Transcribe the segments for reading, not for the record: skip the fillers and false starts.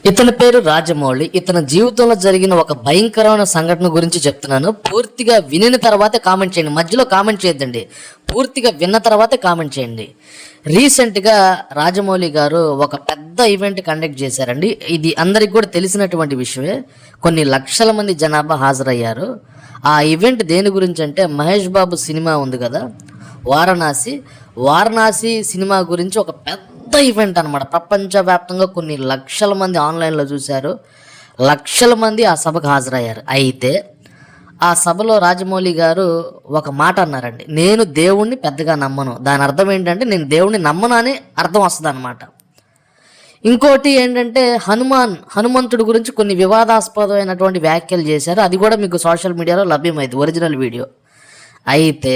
ఇతని పేరు రాజమౌళి. ఇతని జీవితంలో జరిగిన ఒక భయంకరమైన సంఘటన గురించి చెప్తున్నాను. పూర్తిగా వినిన తర్వాతే కామెంట్ చేయండి, మధ్యలో కామెంట్ చేయొద్దండి. పూర్తిగా విన్న తర్వాతే కామెంట్ చేయండి. రీసెంట్గా రాజమౌళి గారు ఒక పెద్ద ఈవెంట్ కండక్ట్ చేశారండి. ఇది అందరికి కూడా తెలిసినటువంటి విషయమే. కొన్ని లక్షల మంది జనాభా హాజరయ్యారు. ఆ ఈవెంట్ దేని గురించి అంటే, మహేష్ బాబు సినిమా ఉంది కదా వారణాసి సినిమా గురించి ఒక పెద్ద ఈవెంట్ అనమాట. ప్రపంచవ్యాప్తంగా కొన్ని లక్షల మంది ఆన్లైన్లో చూశారు, లక్షల మంది ఆ సభకు హాజరయ్యారు. అయితే ఆ సభలో రాజమౌళి గారు ఒక మాట అన్నారండి, నేను దేవుణ్ణి పెద్దగా నమ్మను. దాని అర్థం ఏంటంటే, నేను దేవుణ్ణి నమ్మను అని అర్థం వస్తుంది అనమాట. ఇంకోటి ఏంటంటే, హనుమంతుడి గురించి కొన్ని వివాదాస్పదమైనటువంటి వ్యాఖ్యలు చేశారు. అది కూడా మీకు సోషల్ మీడియాలో లభ్యమైంది, ఒరిజినల్ వీడియో. అయితే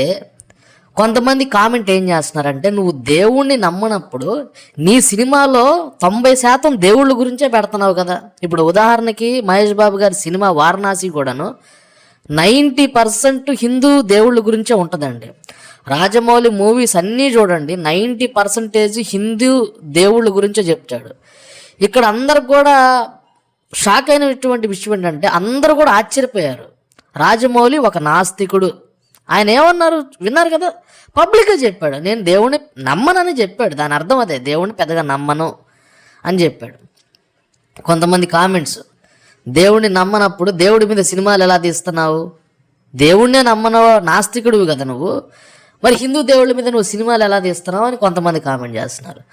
కొంతమంది కామెంట్ ఏం చేస్తున్నారంటే, నువ్వు దేవుణ్ణి నమ్మనప్పుడు నీ సినిమాలో 90% దేవుళ్ళ గురించే పెడుతున్నావు కదా. ఇప్పుడు ఉదాహరణకి మహేష్ బాబు గారి సినిమా వారణాసి కూడాను 90% హిందూ దేవుళ్ళ గురించే ఉంటుందండి. రాజమౌళి మూవీస్ అన్నీ చూడండి, 90% హిందూ దేవుళ్ళ గురించే చెప్తాడు. ఇక్కడ అందరు కూడా షాక్ అయినటువంటి విషయం ఏంటంటే, అందరూ కూడా ఆశ్చర్యపోయారు. రాజమౌళి ఒక నాస్తికుడు. ఆయన ఏమన్నారు విన్నారు కదా, పబ్లిక్గా చెప్పాడు, నేను దేవుణ్ణి నమ్మనని చెప్పాడు. దాని అర్థం అదే, దేవుణ్ణి పెద్దగా నమ్మను అని చెప్పాడు. కొంతమంది కామెంట్స్, దేవుణ్ణి నమ్మనప్పుడు దేవుడి మీద సినిమాలు ఎలా తీస్తున్నావు, దేవుణ్ణే నమ్మనో నాస్తికుడివి కదా నువ్వు, మరి హిందూ దేవుళ్ళ మీద నువ్వు సినిమాలు ఎలా తీస్తున్నావు అని కొంతమంది కామెంట్ చేస్తున్నారు.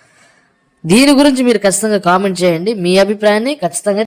దీని గురించి మీరు ఖచ్చితంగా కామెంట్ చేయండి, మీ అభిప్రాయాన్ని ఖచ్చితంగా